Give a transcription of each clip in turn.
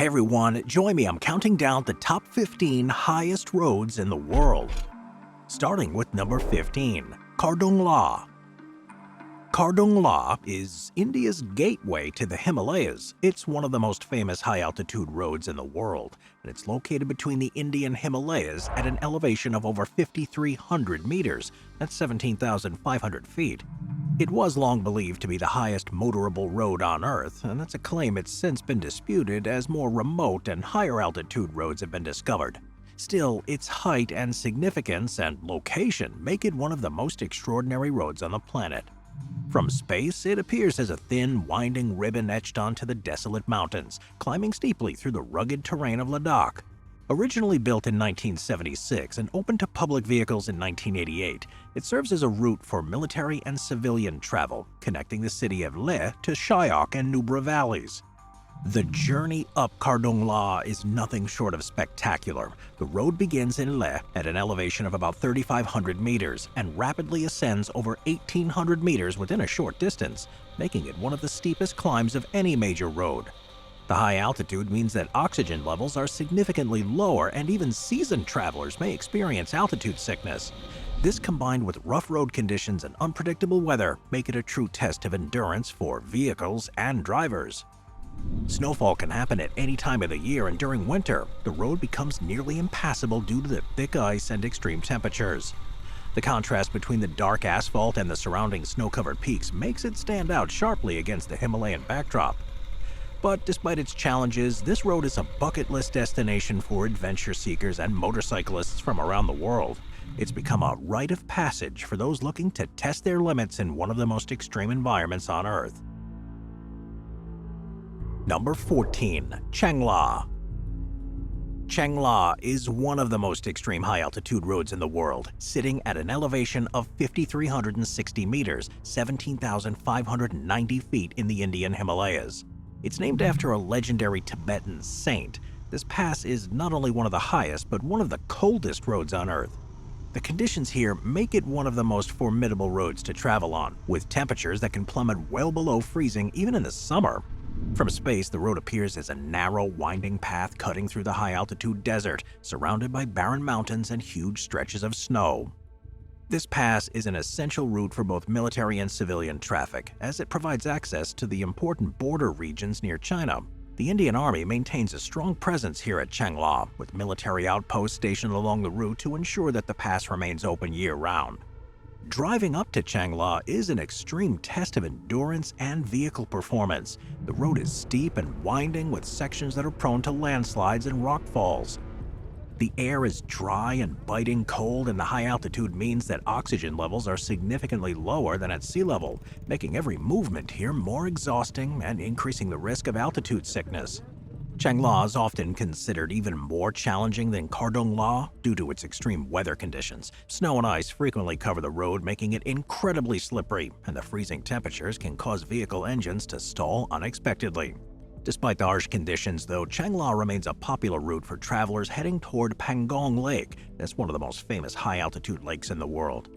Hey everyone, join me. I'm counting down the top 15 highest roads in the world. Starting with number 15, Khardung. Khardung is India's gateway to the Himalayas. It's one of the most famous high-altitude roads in the world, and it's located between the Indian Himalayas at an elevation of over 5,300 meters. That's 17,500 feet. It was long believed to be the highest motorable road on Earth, and that's a claim it's since been disputed as more remote and higher-altitude roads have been discovered. Still, its height and significance and location make it one of the most extraordinary roads on the planet. From space, it appears as a thin, winding ribbon etched onto the desolate mountains, climbing steeply through the rugged terrain of Ladakh. Originally built in 1976 and opened to public vehicles in 1988, it serves as a route for military and civilian travel, connecting the city of Leh to Shyok and Nubra valleys. The journey up Khardung is nothing short of spectacular. The road begins in Leh at an elevation of about 3,500 meters and rapidly ascends over 1,800 meters within a short distance, making it one of the steepest climbs of any major road. The high altitude means that oxygen levels are significantly lower, and even seasoned travelers may experience altitude sickness. This, combined with rough road conditions and unpredictable weather, make it a true test of endurance for vehicles and drivers. Snowfall can happen at any time of the year, and during winter, the road becomes nearly impassable due to the thick ice and extreme temperatures. The contrast between the dark asphalt and the surrounding snow-covered peaks makes it stand out sharply against the Himalayan backdrop. But despite its challenges, this road is a bucket list destination for adventure seekers and motorcyclists from around the world. It's become a rite of passage for those looking to test their limits in one of the most extreme environments on Earth. Number 14, Chang. Chang is one of the most extreme high-altitude roads in the world, sitting at an elevation of 5,360 meters, 17,590 feet in the Indian Himalayas. It's named after a legendary Tibetan saint. This pass is not only one of the highest, but one of the coldest roads on Earth. The conditions here make it one of the most formidable roads to travel on, with temperatures that can plummet well below freezing even in the summer. From space, the road appears as a narrow, winding path cutting through the high-altitude desert, surrounded by barren mountains and huge stretches of snow. This pass is an essential route for both military and civilian traffic, as it provides access to the important border regions near China. The Indian Army maintains a strong presence here at Chang, with military outposts stationed along the route to ensure that the pass remains open year-round. Driving up to Chang is an extreme test of endurance and vehicle performance. The road is steep and winding, with sections that are prone to landslides and rock falls. The air is dry and biting cold, and the high altitude means that oxygen levels are significantly lower than at sea level, making every movement here more exhausting and increasing the risk of altitude sickness. Chang is often considered even more challenging than Khardung due to its extreme weather conditions. Snow and ice frequently cover the road, making it incredibly slippery, and the freezing temperatures can cause vehicle engines to stall unexpectedly. Despite the harsh conditions, though, Chang remains a popular route for travelers heading toward Pangong Lake. That's one of the most famous high-altitude lakes in the world.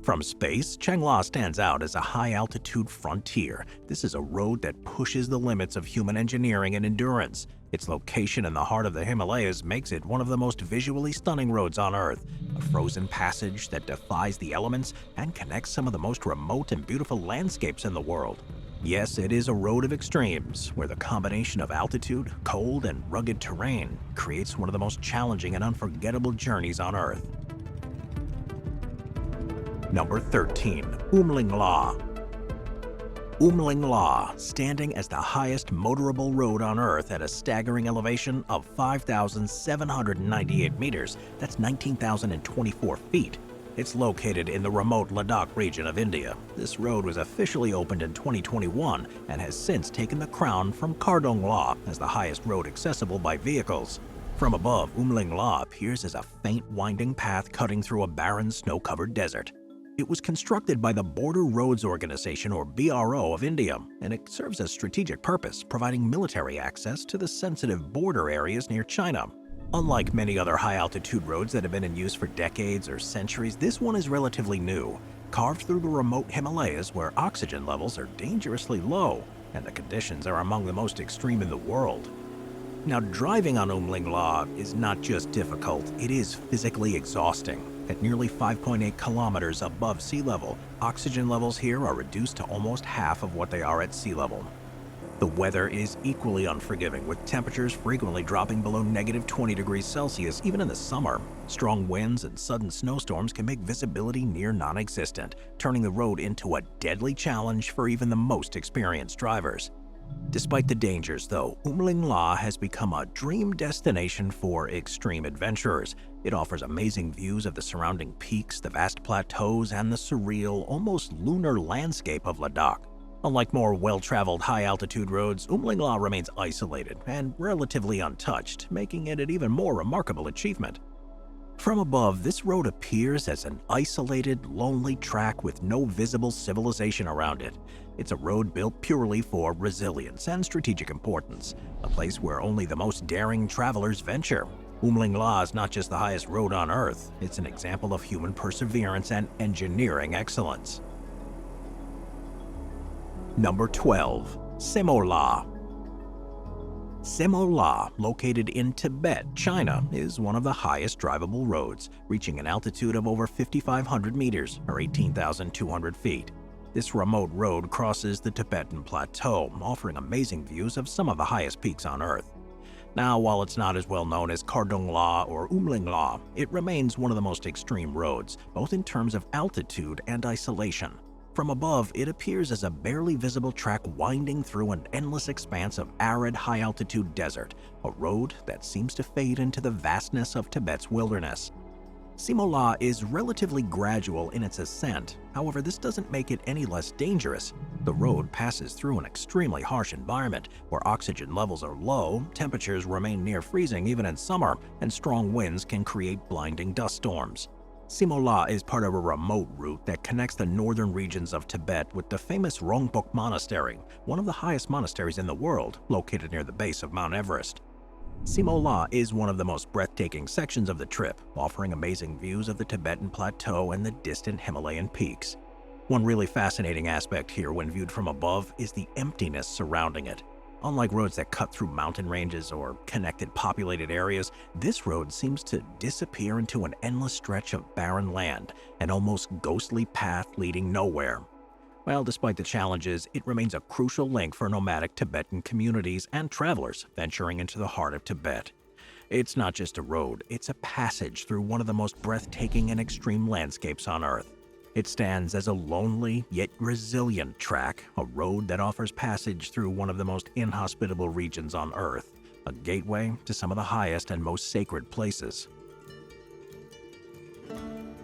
From space, Chang stands out as a high-altitude frontier. This is a road that pushes the limits of human engineering and endurance. Its location in the heart of the Himalayas makes it one of the most visually stunning roads on Earth, a frozen passage that defies the elements and connects some of the most remote and beautiful landscapes in the world. Yes, it is a road of extremes, where the combination of altitude, cold, and rugged terrain creates one of the most challenging and unforgettable journeys on Earth. Number 13, Umling. Umling, standing as the highest motorable road on Earth at a staggering elevation of 5,798 meters, that's 19,024 feet. It's located in the remote Ladakh region of India. This road was officially opened in 2021 and has since taken the crown from Khardung as the highest road accessible by vehicles. From above, Umling appears as a faint winding path cutting through a barren snow-covered desert. It was constructed by the Border Roads Organization, or BRO, of India, and it serves a strategic purpose, providing military access to the sensitive border areas near China. Unlike many other high-altitude roads that have been in use for decades or centuries, this one is relatively new, carved through the remote Himalayas where oxygen levels are dangerously low and the conditions are among the most extreme in the world. Now, driving on Umling La is not just difficult, it is physically exhausting. At nearly 5.8 kilometers above sea level, oxygen levels here are reduced to almost half of what they are at sea level. The weather is equally unforgiving, with temperatures frequently dropping below -20 degrees Celsius even in the summer. Strong winds and sudden snowstorms can make visibility near non-existent, turning the road into a deadly challenge for even the most experienced drivers. Despite the dangers, though, Umling La has become a dream destination for extreme adventurers. It offers amazing views of the surrounding peaks, the vast plateaus, and the surreal, almost lunar landscape of Ladakh. Unlike more well-traveled high-altitude roads, Umling La remains isolated and relatively untouched, making it an even more remarkable achievement. From above, this road appears as an isolated, lonely track with no visible civilization around it. It's a road built purely for resilience and strategic importance, a place where only the most daring travelers venture. Umling La is not just the highest road on Earth, it's an example of human perseverance and engineering excellence. Number 12. Semo La. Semo La, located in Tibet, China, is one of the highest drivable roads, reaching an altitude of over 5,500 meters, or 18,200 feet. This remote road crosses the Tibetan Plateau, offering amazing views of some of the highest peaks on Earth. Now, while it's not as well known as Khardung La or Umling La, it remains one of the most extreme roads, both in terms of altitude and isolation. From above, it appears as a barely visible track winding through an endless expanse of arid, high-altitude desert, a road that seems to fade into the vastness of Tibet's wilderness. Semo La is relatively gradual in its ascent, however this doesn't make it any less dangerous. The road passes through an extremely harsh environment, where oxygen levels are low, temperatures remain near freezing even in summer, and strong winds can create blinding dust storms. Semo La is part of a remote route that connects the northern regions of Tibet with the famous Rongbuk Monastery, one of the highest monasteries in the world, located near the base of Mount Everest. Semo La is one of the most breathtaking sections of the trip, offering amazing views of the Tibetan Plateau and the distant Himalayan peaks. One really fascinating aspect here when viewed from above is the emptiness surrounding it. Unlike roads that cut through mountain ranges or connected populated areas, this road seems to disappear into an endless stretch of barren land, an almost ghostly path leading nowhere. Well, despite the challenges, it remains a crucial link for nomadic Tibetan communities and travelers venturing into the heart of Tibet. It's not just a road, it's a passage through one of the most breathtaking and extreme landscapes on Earth. It stands as a lonely yet resilient track, a road that offers passage through one of the most inhospitable regions on Earth, a gateway to some of the highest and most sacred places.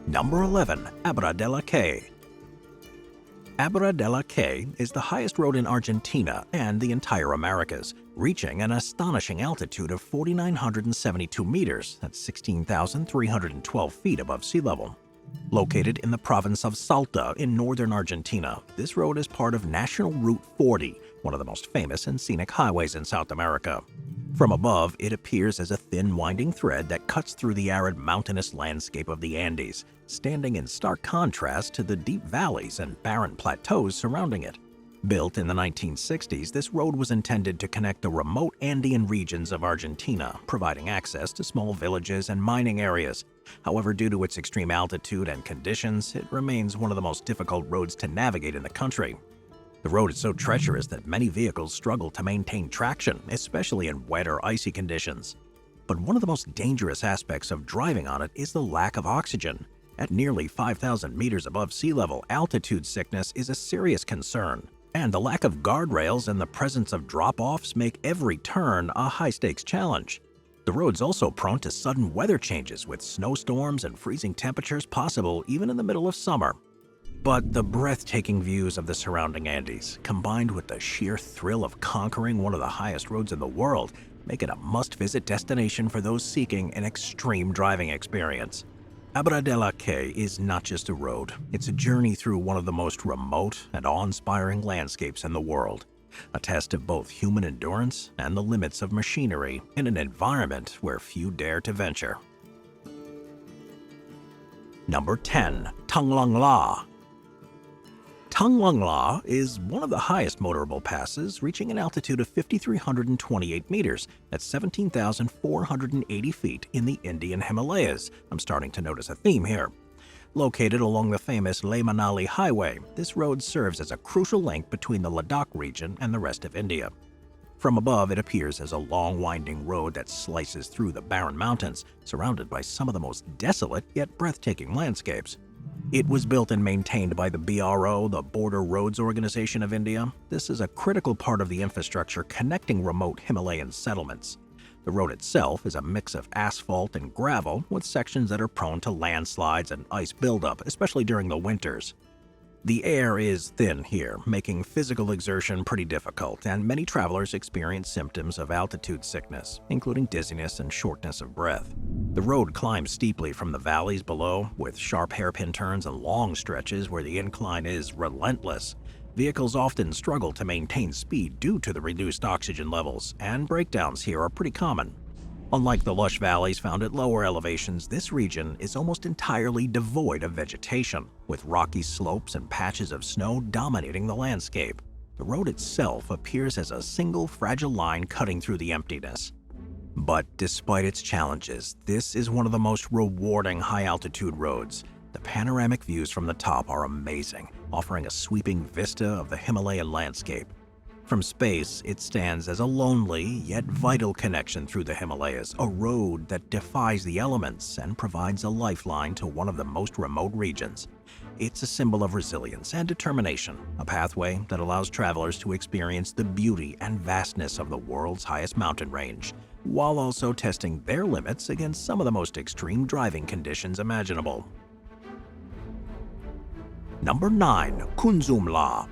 Number 11. Abra de la Acay. Abra de la Acay is the highest road in Argentina and the entire Americas, reaching an astonishing altitude of 4,972 meters, that's 16,312 feet above sea level. Located in the province of Salta in northern Argentina, this road is part of National Route 40, one of the most famous and scenic highways in South America. From above, it appears as a thin winding thread that cuts through the arid mountainous landscape of the Andes, standing in stark contrast to the deep valleys and barren plateaus surrounding it. Built in the 1960s, this road was intended to connect the remote Andean regions of Argentina, providing access to small villages and mining areas. However, due to its extreme altitude and conditions, it remains one of the most difficult roads to navigate in the country. The road is so treacherous that many vehicles struggle to maintain traction, especially in wet or icy conditions. But one of the most dangerous aspects of driving on it is the lack of oxygen. At nearly 5,000 meters above sea level, altitude sickness is a serious concern. And the lack of guardrails and the presence of drop-offs make every turn a high-stakes challenge. The road's also prone to sudden weather changes, with snowstorms and freezing temperatures possible even in the middle of summer. But the breathtaking views of the surrounding Andes, combined with the sheer thrill of conquering one of the highest roads in the world, make it a must-visit destination for those seeking an extreme driving experience. Abra de la Acay is not just a road, it's a journey through one of the most remote and awe-inspiring landscapes in the world, a test of both human endurance and the limits of machinery in an environment where few dare to venture. Number 10. Tanglang La. Tanglang is one of the highest motorable passes, reaching an altitude of 5,328 meters at 17,480 feet in the Indian Himalayas. I'm starting to notice a theme here. Located along the famous Leh-Manali Highway, this road serves as a crucial link between the Ladakh region and the rest of India. From above, it appears as a long, winding road that slices through the barren mountains, surrounded by some of the most desolate yet breathtaking landscapes. It was built and maintained by the BRO, the Border Roads Organization of India. This is a critical part of the infrastructure connecting remote Himalayan settlements. The road itself is a mix of asphalt and gravel, with sections that are prone to landslides and ice buildup, especially during the winters. The air is thin here, making physical exertion pretty difficult, and many travelers experience symptoms of altitude sickness, including dizziness and shortness of breath. The road climbs steeply from the valleys below, with sharp hairpin turns and long stretches where the incline is relentless. Vehicles often struggle to maintain speed due to the reduced oxygen levels, and breakdowns here are pretty common. Unlike the lush valleys found at lower elevations, this region is almost entirely devoid of vegetation, with rocky slopes and patches of snow dominating the landscape. The road itself appears as a single fragile line cutting through the emptiness. But despite its challenges, this is one of the most rewarding high-altitude roads. The panoramic views from the top are amazing, offering a sweeping vista of the Himalayan landscape. From space, it stands as a lonely yet vital connection through the Himalayas, a road that defies the elements and provides a lifeline to one of the most remote regions. It's a symbol of resilience and determination, a pathway that allows travelers to experience the beauty and vastness of the world's highest mountain range, while also testing their limits against some of the most extreme driving conditions imaginable. Number 9. Kunzum.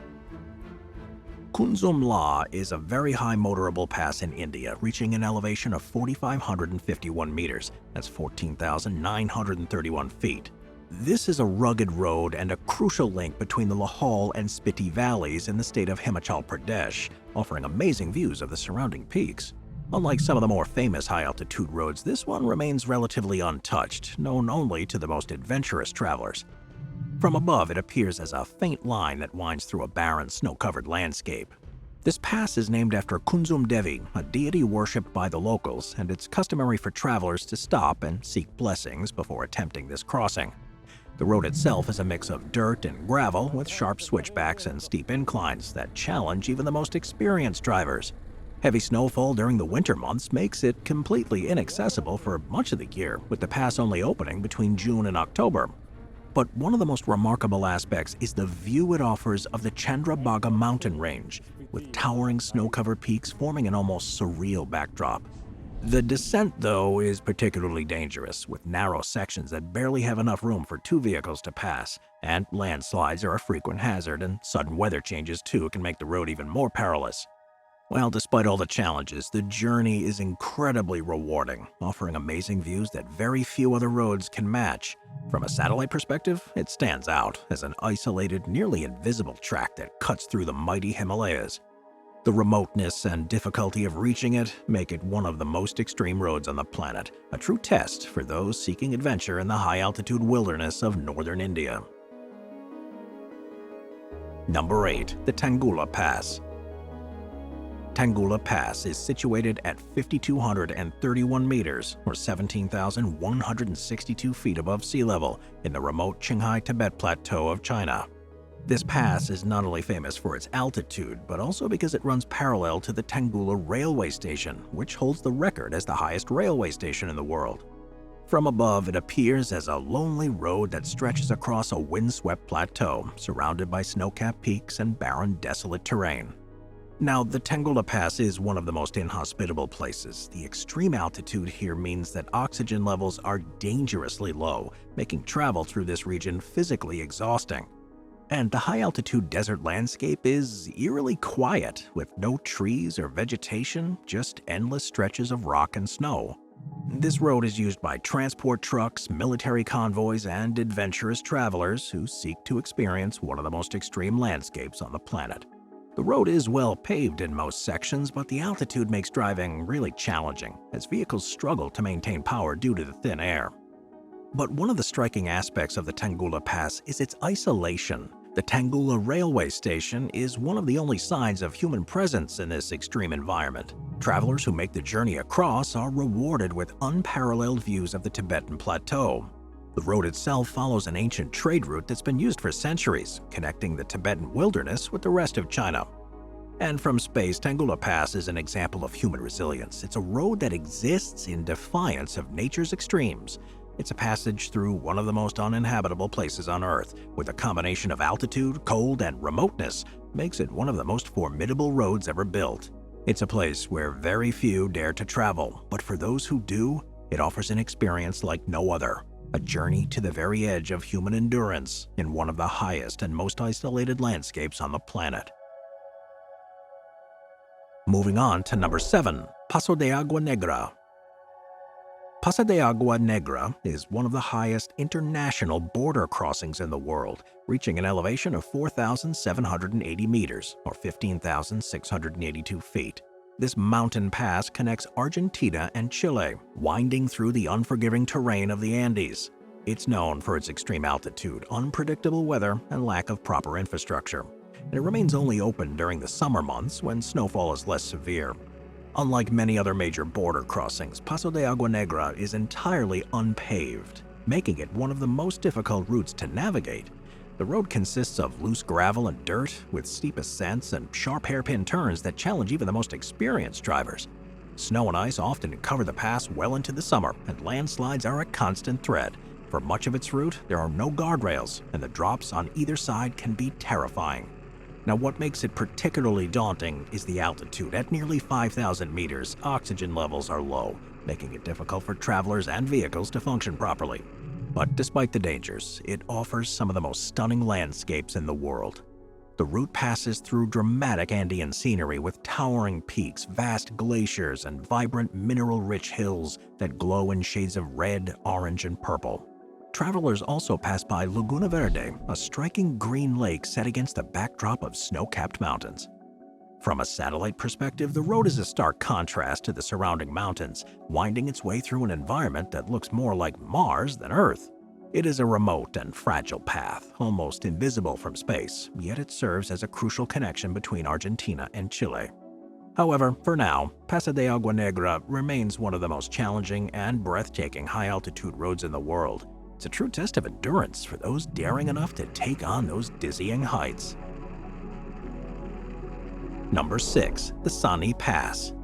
Kunzum is a very high motorable pass in India, reaching an elevation of 4,551 meters. That's 14,931 feet. This is a rugged road and a crucial link between the Lahaul and Spiti valleys in the state of Himachal Pradesh, offering amazing views of the surrounding peaks. Unlike some of the more famous high-altitude roads, this one remains relatively untouched, known only to the most adventurous travelers. From above, it appears as a faint line that winds through a barren, snow-covered landscape. This pass is named after Kunzum Devi, a deity worshipped by the locals, and it's customary for travelers to stop and seek blessings before attempting this crossing. The road itself is a mix of dirt and gravel, with sharp switchbacks and steep inclines that challenge even the most experienced drivers. Heavy snowfall during the winter months makes it completely inaccessible for much of the year, with the pass only opening between June and October. But one of the most remarkable aspects is the view it offers of the Chandrabhaga mountain range, with towering snow-covered peaks forming an almost surreal backdrop. The descent, though, is particularly dangerous, with narrow sections that barely have enough room for two vehicles to pass, and landslides are a frequent hazard, and sudden weather changes, too, can make the road even more perilous. Well, despite all the challenges, the journey is incredibly rewarding, offering amazing views that very few other roads can match. From a satellite perspective, it stands out as an isolated, nearly invisible track that cuts through the mighty Himalayas. The remoteness and difficulty of reaching it make it one of the most extreme roads on the planet, a true test for those seeking adventure in the high-altitude wilderness of northern India. Number 8. The Tanggula Pass. Tanggula Pass is situated at 5,231 meters, or 17,162 feet above sea level, in the remote Qinghai Tibet Plateau of China. This pass is not only famous for its altitude, but also because it runs parallel to the Tanggula railway station, which holds the record as the highest railway station in the world. From above, it appears as a lonely road that stretches across a windswept plateau, surrounded by snow-capped peaks and barren, desolate terrain. Now, the Tanggula Pass is one of the most inhospitable places. The extreme altitude here means that oxygen levels are dangerously low, making travel through this region physically exhausting. And the high-altitude desert landscape is eerily quiet, with no trees or vegetation, just endless stretches of rock and snow. This road is used by transport trucks, military convoys, and adventurous travelers who seek to experience one of the most extreme landscapes on the planet. The road is well paved in most sections, but the altitude makes driving really challenging, as vehicles struggle to maintain power due to the thin air. But one of the striking aspects of the Tanggula Pass is its isolation. The Tanggula railway station is one of the only signs of human presence in this extreme environment. Travelers who make the journey across are rewarded with unparalleled views of the Tibetan Plateau. The road itself follows an ancient trade route that's been used for centuries, connecting the Tibetan wilderness with the rest of China. And from space, Tanggula Pass is an example of human resilience. It's a road that exists in defiance of nature's extremes. It's a passage through one of the most uninhabitable places on Earth, with a combination of altitude, cold, and remoteness makes it one of the most formidable roads ever built. It's a place where very few dare to travel, but for those who do, it offers an experience like no other. A journey to the very edge of human endurance in one of the highest and most isolated landscapes on the planet. Moving on to number 7, Paso de Agua Negra. Paso de Agua Negra is one of the highest international border crossings in the world, reaching an elevation of 4,780 meters, or 15,682 feet. This mountain pass connects Argentina and Chile, winding through the unforgiving terrain of the Andes. It's known for its extreme altitude, unpredictable weather, and lack of proper infrastructure. And it remains only open during the summer months when snowfall is less severe. Unlike many other major border crossings, Paso de Agua Negra is entirely unpaved, making it one of the most difficult routes to navigate. The road consists of loose gravel and dirt, with steep ascents and sharp hairpin turns that challenge even the most experienced drivers. Snow and ice often cover the pass well into the summer, and landslides are a constant threat. For much of its route, there are no guardrails, and the drops on either side can be terrifying. Now, what makes it particularly daunting is the altitude. At nearly 5,000 meters, oxygen levels are low, making it difficult for travelers and vehicles to function properly. But despite the dangers, it offers some of the most stunning landscapes in the world. The route passes through dramatic Andean scenery with towering peaks, vast glaciers, and vibrant mineral-rich hills that glow in shades of red, orange, and purple. Travelers also pass by Laguna Verde, a striking green lake set against the backdrop of snow-capped mountains. From a satellite perspective, the road is a stark contrast to the surrounding mountains, winding its way through an environment that looks more like Mars than Earth. It is a remote and fragile path, almost invisible from space, yet it serves as a crucial connection between Argentina and Chile. However, for now, Paso de Agua Negra remains one of the most challenging and breathtaking high-altitude roads in the world. It's a true test of endurance for those daring enough to take on those dizzying heights. Number 6. The Sani Pass.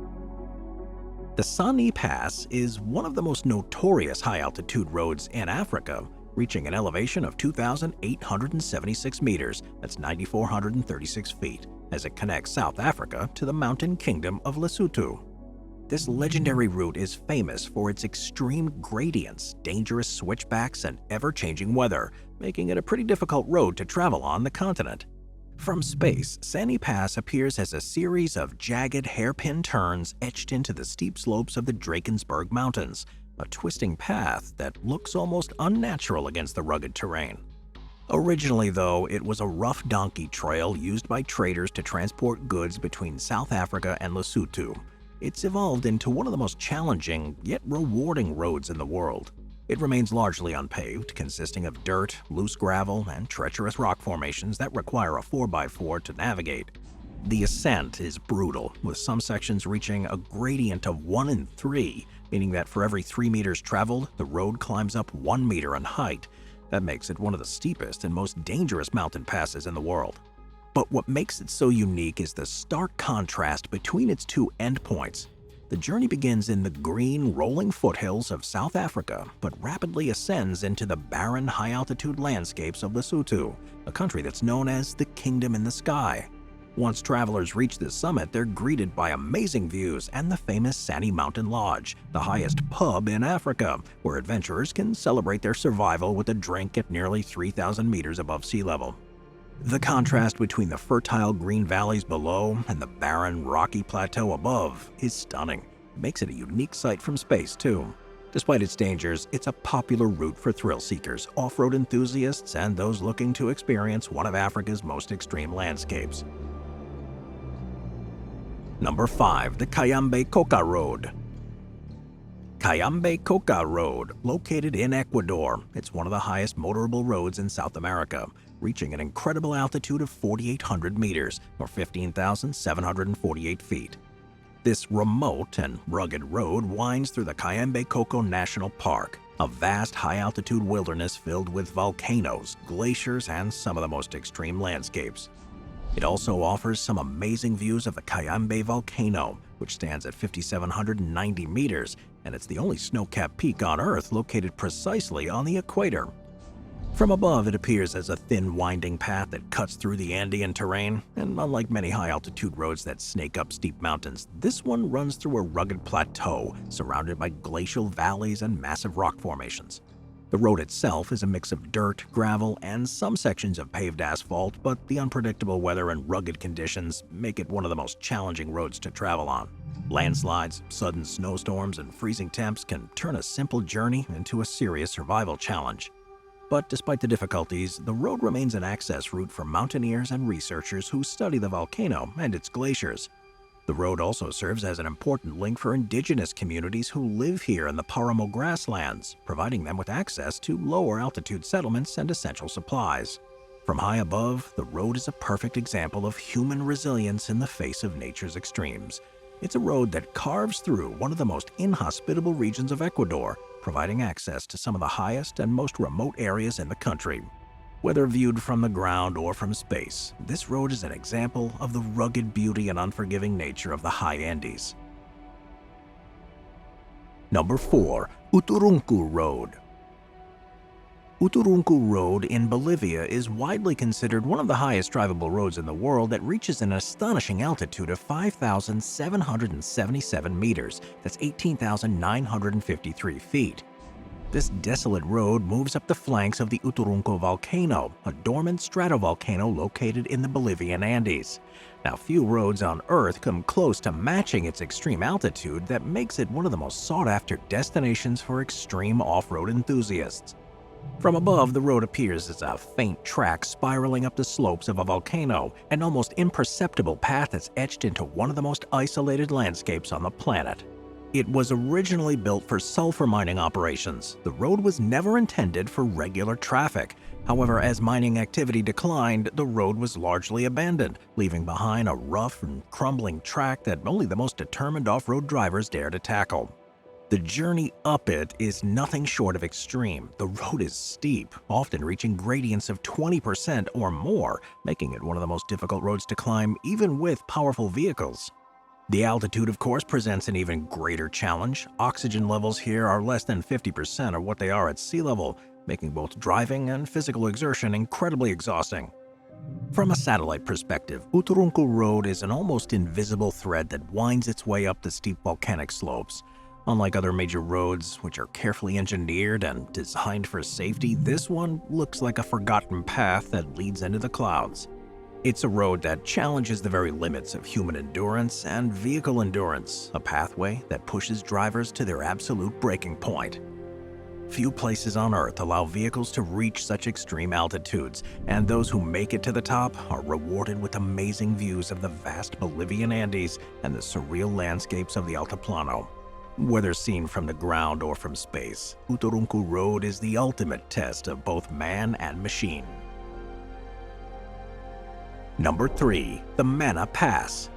The Sani Pass is one of the most notorious high-altitude roads in Africa, reaching an elevation of 2,876 meters, that's 9,436 feet, as it connects South Africa to the mountain kingdom of Lesotho. This legendary route is famous for its extreme gradients, dangerous switchbacks, and ever-changing weather, making it a pretty difficult road to travel on the continent. From space, Sani Pass appears as a series of jagged hairpin turns etched into the steep slopes of the Drakensberg Mountains, a twisting path that looks almost unnatural against the rugged terrain. Originally, though, it was a rough donkey trail used by traders to transport goods between South Africa and Lesotho. It's evolved into one of the most challenging, yet rewarding roads in the world. It remains largely unpaved, consisting of dirt, loose gravel, and treacherous rock formations that require a 4x4 to navigate. The ascent is brutal, with some sections reaching a gradient of 1 in 3, meaning that for every 3 meters traveled, the road climbs up 1 meter in height. That makes it one of the steepest and most dangerous mountain passes in the world. But what makes it so unique is the stark contrast between its two endpoints. The journey begins in the green, rolling foothills of South Africa, but rapidly ascends into the barren, high-altitude landscapes of Lesotho, a country that's known as the Kingdom in the Sky. Once travelers reach the summit, they're greeted by amazing views and the famous Sani Mountain Lodge, the highest pub in Africa, where adventurers can celebrate their survival with a drink at nearly 3,000 meters above sea level. The contrast between the fertile green valleys below and the barren, rocky plateau above is stunning. It makes it a unique sight from space, too. Despite its dangers, it's a popular route for thrill seekers, off-road enthusiasts, and those looking to experience one of Africa's most extreme landscapes. Number 5. The Cayambe Coca Road. Cayambe Coca Road, located in Ecuador. It's one of the highest motorable roads in South America, reaching an incredible altitude of 4,800 meters, or 15,748 feet. This remote and rugged road winds through the Cayambe Coco National Park, a vast high-altitude wilderness filled with volcanoes, glaciers, and some of the most extreme landscapes. It also offers some amazing views of the Cayambe volcano, which stands at 5,790 meters, and it's the only snow-capped peak on Earth located precisely on the equator. From above, it appears as a thin, winding path that cuts through the Andean terrain, and unlike many high-altitude roads that snake up steep mountains, this one runs through a rugged plateau surrounded by glacial valleys and massive rock formations. The road itself is a mix of dirt, gravel, and some sections of paved asphalt, but the unpredictable weather and rugged conditions make it one of the most challenging roads to travel on. Landslides, sudden snowstorms, and freezing temps can turn a simple journey into a serious survival challenge. But despite the difficulties, the road remains an access route for mountaineers and researchers who study the volcano and its glaciers. The road also serves as an important link for indigenous communities who live here in the Paramo grasslands, providing them with access to lower altitude settlements and essential supplies. From high above, the road is a perfect example of human resilience in the face of nature's extremes. It's a road that carves through one of the most inhospitable regions of Ecuador, providing access to some of the highest and most remote areas in the country. Whether viewed from the ground or from space, this road is an example of the rugged beauty and unforgiving nature of the high Andes. Number 4. Uturuncu Road. Uturuncu Road in Bolivia is widely considered one of the highest drivable roads in the world that reaches an astonishing altitude of 5,777 meters, that's 18,953 feet. This desolate road moves up the flanks of the Uturuncu volcano, a dormant stratovolcano located in the Bolivian Andes. Now, few roads on Earth come close to matching its extreme altitude that makes it one of the most sought-after destinations for extreme off-road enthusiasts. From above, the road appears as a faint track spiraling up the slopes of a volcano, an almost imperceptible path that's etched into one of the most isolated landscapes on the planet. It was originally built for sulfur mining operations. The road was never intended for regular traffic. However, as mining activity declined, the road was largely abandoned, leaving behind a rough and crumbling track that only the most determined off-road drivers dare to tackle. The journey up it is nothing short of extreme. The road is steep, often reaching gradients of 20% or more, making it one of the most difficult roads to climb even with powerful vehicles. The altitude, of course, presents an even greater challenge. Oxygen levels here are less than 50% of what they are at sea level, making both driving and physical exertion incredibly exhausting. From a satellite perspective, Uturuncu Road is an almost invisible thread that winds its way up the steep volcanic slopes. Unlike other major roads, which are carefully engineered and designed for safety, this one looks like a forgotten path that leads into the clouds. It's a road that challenges the very limits of human endurance and vehicle endurance, a pathway that pushes drivers to their absolute breaking point. Few places on Earth allow vehicles to reach such extreme altitudes, and those who make it to the top are rewarded with amazing views of the vast Bolivian Andes and the surreal landscapes of the Altiplano. Whether seen from the ground or from space, Uturuncu Road is the ultimate test of both man and machine. Number 3. The Mana Pass.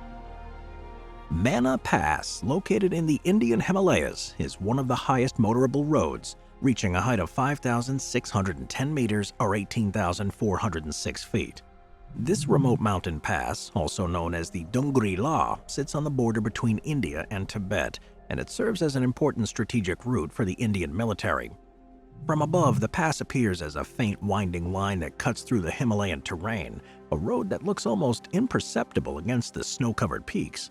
Mana Pass, located in the Indian Himalayas, is one of the highest motorable roads, reaching a height of 5,610 meters or 18,406 feet. This remote mountain pass, also known as the Dungri La, sits on the border between India and Tibet, and it serves as an important strategic route for the Indian military. From above, the pass appears as a faint winding line that cuts through the Himalayan terrain, a road that looks almost imperceptible against the snow-covered peaks.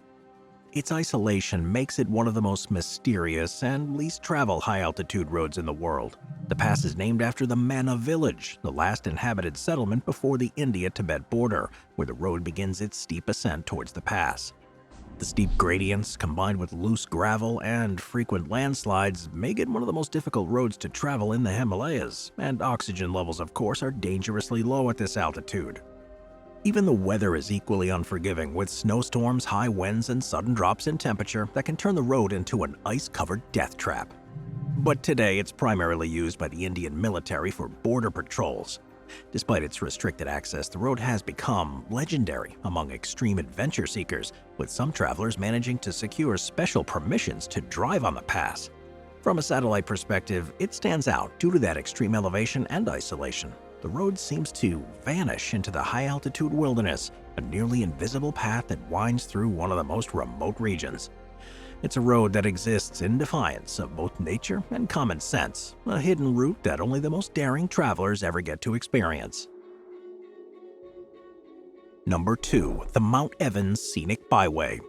Its isolation makes it one of the most mysterious and least traveled high-altitude roads in the world. The pass is named after the Mana village, the last inhabited settlement before the India-Tibet border, where the road begins its steep ascent towards the pass. The steep gradients, combined with loose gravel and frequent landslides, make it one of the most difficult roads to travel in the Himalayas, and oxygen levels, of course, are dangerously low at this altitude. Even the weather is equally unforgiving, with snowstorms, high winds, and sudden drops in temperature that can turn the road into an ice-covered death trap. but today it's primarily used by the Indian military for border patrols. Despite its restricted access, the road has become legendary among extreme adventure seekers, with some travelers managing to secure special permissions to drive on the pass. From a satellite perspective, it stands out due to that extreme elevation and isolation. The road seems to vanish into the high-altitude wilderness, a nearly invisible path that winds through one of the most remote regions. It's a road that exists in defiance of both nature and common sense, a hidden route that only the most daring travelers ever get to experience. Number 2. The Mount Evans Scenic Byway.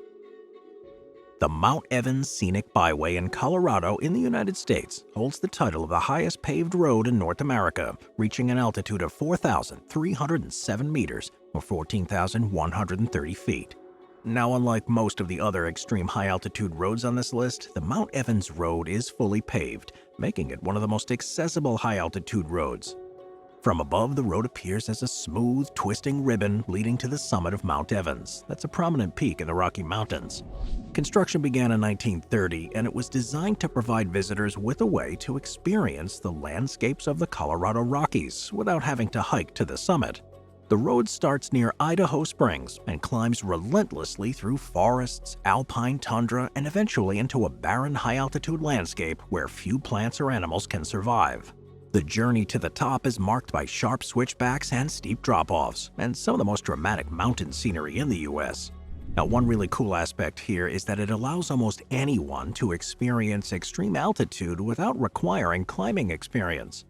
The Mount Evans Scenic Byway in Colorado in the United States holds the title of the highest paved road in North America, reaching an altitude of 4,307 meters or 14,130 feet. Now, unlike most of the other extreme high-altitude roads on this list, the Mount Evans Road is fully paved, making it one of the most accessible high-altitude roads. From above, the road appears as a smooth, twisting ribbon leading to the summit of Mount Evans. That's a prominent peak in the Rocky Mountains. Construction began in 1930, and it was designed to provide visitors with a way to experience the landscapes of the Colorado Rockies without having to hike to the summit. The road starts near Idaho Springs and climbs relentlessly through forests, alpine tundra, and eventually into a barren high-altitude landscape where few plants or animals can survive. The journey to the top is marked by sharp switchbacks and steep drop-offs, and some of the most dramatic mountain scenery in the US. Now, one really cool aspect here is that it allows almost anyone to experience extreme altitude without requiring climbing experience.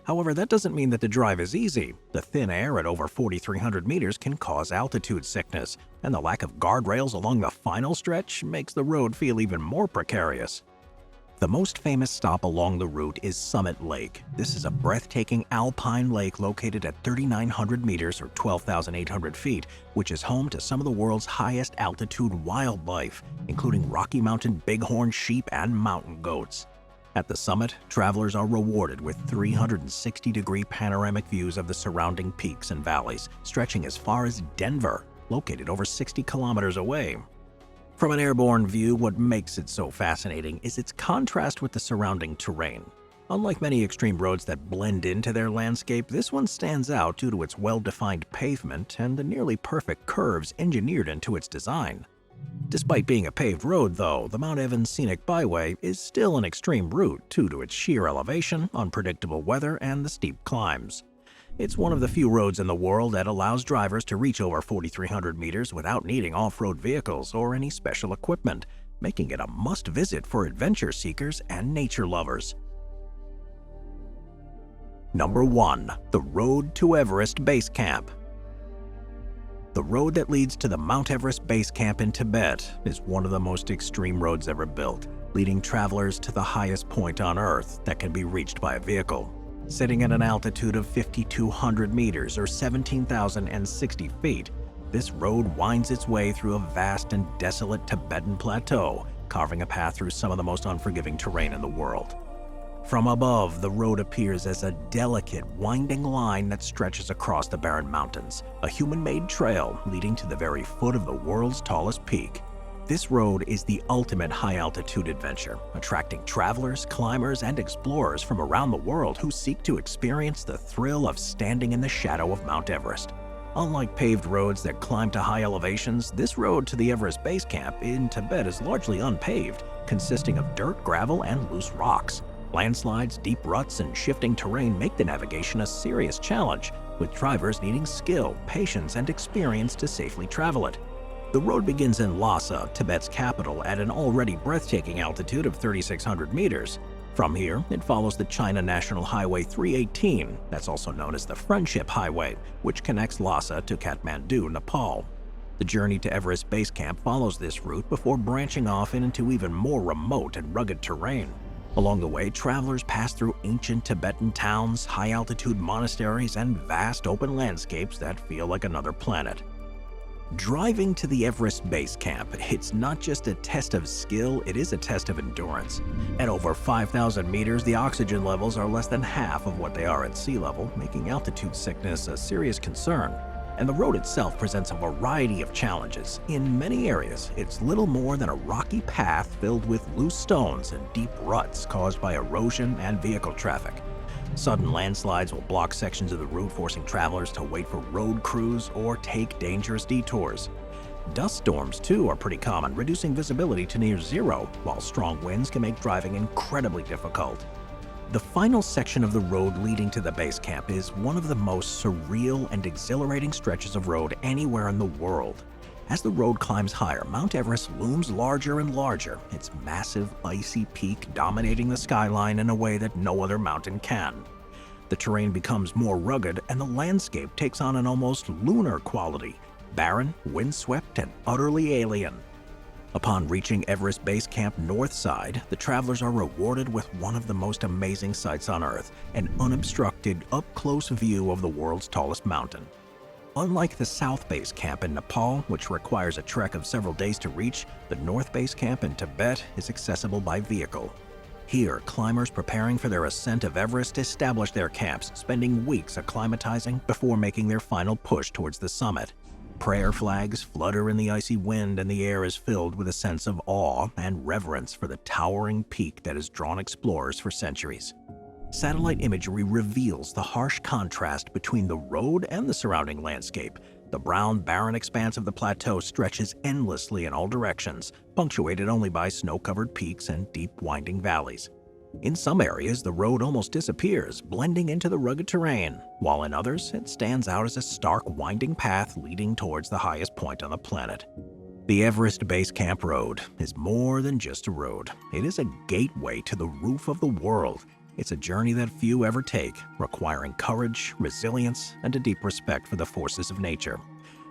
However, that doesn't mean that the drive is easy. The thin air at over 4,300 meters can cause altitude sickness, and the lack of guardrails along the final stretch makes the road feel even more precarious. The most famous stop along the route is Summit Lake. This is a breathtaking alpine lake located at 3,900 meters or 12,800 feet, which is home to some of the world's highest altitude wildlife, including Rocky Mountain bighorn sheep and mountain goats. At the summit, travelers are rewarded with 360-degree panoramic views of the surrounding peaks and valleys, stretching as far as Denver, located over 60 kilometers away. From an airborne view, what makes it so fascinating is its contrast with the surrounding terrain. Unlike many extreme roads that blend into their landscape, this one stands out due to its well-defined pavement and the nearly perfect curves engineered into its design. Despite being a paved road, though, the Mount Evans Scenic Byway is still an extreme route due to its sheer elevation, unpredictable weather, and the steep climbs. It's one of the few roads in the world that allows drivers to reach over 4,300 meters without needing off-road vehicles or any special equipment, making it a must-visit for adventure seekers and nature lovers. Number 1. The Road to Everest Base Camp. The road that leads to the Mount Everest Base Camp in Tibet is one of the most extreme roads ever built, leading travelers to the highest point on Earth that can be reached by a vehicle. Sitting at an altitude of 5,200 meters or 17,060 feet, this road winds its way through a vast and desolate Tibetan plateau, carving a path through some of the most unforgiving terrain in the world. From above, the road appears as a delicate, winding line that stretches across the barren mountains, a human-made trail leading to the very foot of the world's tallest peak. This road is the ultimate high-altitude adventure, attracting travelers, climbers, and explorers from around the world who seek to experience the thrill of standing in the shadow of Mount Everest. Unlike paved roads that climb to high elevations, this road to the Everest Base Camp in Tibet is largely unpaved, consisting of dirt, gravel, and loose rocks. Landslides, deep ruts, and shifting terrain make the navigation a serious challenge, with drivers needing skill, patience, and experience to safely travel it. The road begins in Lhasa, Tibet's capital, at an already breathtaking altitude of 3,600 meters. From here, it follows the China National Highway 318, that's also known as the Friendship Highway, which connects Lhasa to Kathmandu, Nepal. The journey to Everest Base Camp follows this route before branching off into even more remote and rugged terrain. Along the way, travelers pass through ancient Tibetan towns, high-altitude monasteries, and vast open landscapes that feel like another planet. Driving to the Everest Base Camp, it's not just a test of skill, it is a test of endurance. At over 5,000 meters, the oxygen levels are less than half of what they are at sea level, making altitude sickness a serious concern. And the road itself presents a variety of challenges. In many areas, it's little more than a rocky path filled with loose stones and deep ruts caused by erosion and vehicle traffic. Sudden landslides will block sections of the route, forcing travelers to wait for road crews or take dangerous detours. Dust storms, too, are pretty common, reducing visibility to near zero, while strong winds can make driving incredibly difficult. The final section of the road leading to the base camp is one of the most surreal and exhilarating stretches of road anywhere in the world. As the road climbs higher, Mount Everest looms larger and larger, its massive, icy peak dominating the skyline in a way that no other mountain can. The terrain becomes more rugged, and the landscape takes on an almost lunar quality, barren, windswept, and utterly alien. Upon reaching Everest Base Camp north side, the travelers are rewarded with one of the most amazing sights on Earth, an unobstructed, up-close view of the world's tallest mountain. Unlike the South Base Camp in Nepal, which requires a trek of several days to reach, the North Base Camp in Tibet is accessible by vehicle. Here, climbers preparing for their ascent of Everest establish their camps, spending weeks acclimatizing before making their final push towards the summit. Prayer flags flutter in the icy wind, and the air is filled with a sense of awe and reverence for the towering peak that has drawn explorers for centuries. Satellite imagery reveals the harsh contrast between the road and the surrounding landscape. The brown, barren expanse of the plateau stretches endlessly in all directions, punctuated only by snow-covered peaks and deep, winding valleys. In some areas, the road almost disappears, blending into the rugged terrain, while in others, it stands out as a stark, winding path leading towards the highest point on the planet. The Everest Base Camp Road is more than just a road. It is a gateway to the roof of the world. It's a journey that few ever take, requiring courage, resilience, and a deep respect for the forces of nature.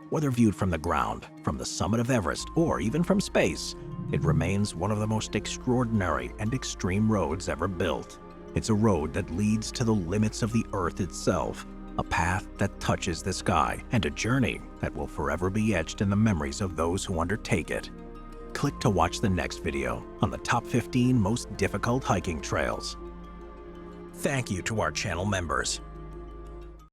Whether viewed from the ground, from the summit of Everest, or even from space, it remains one of the most extraordinary and extreme roads ever built. It's a road that leads to the limits of the Earth itself, a path that touches the sky, and a journey that will forever be etched in the memories of those who undertake it. Click to watch the next video on the top 15 most difficult hiking trails. Thank you to our channel members.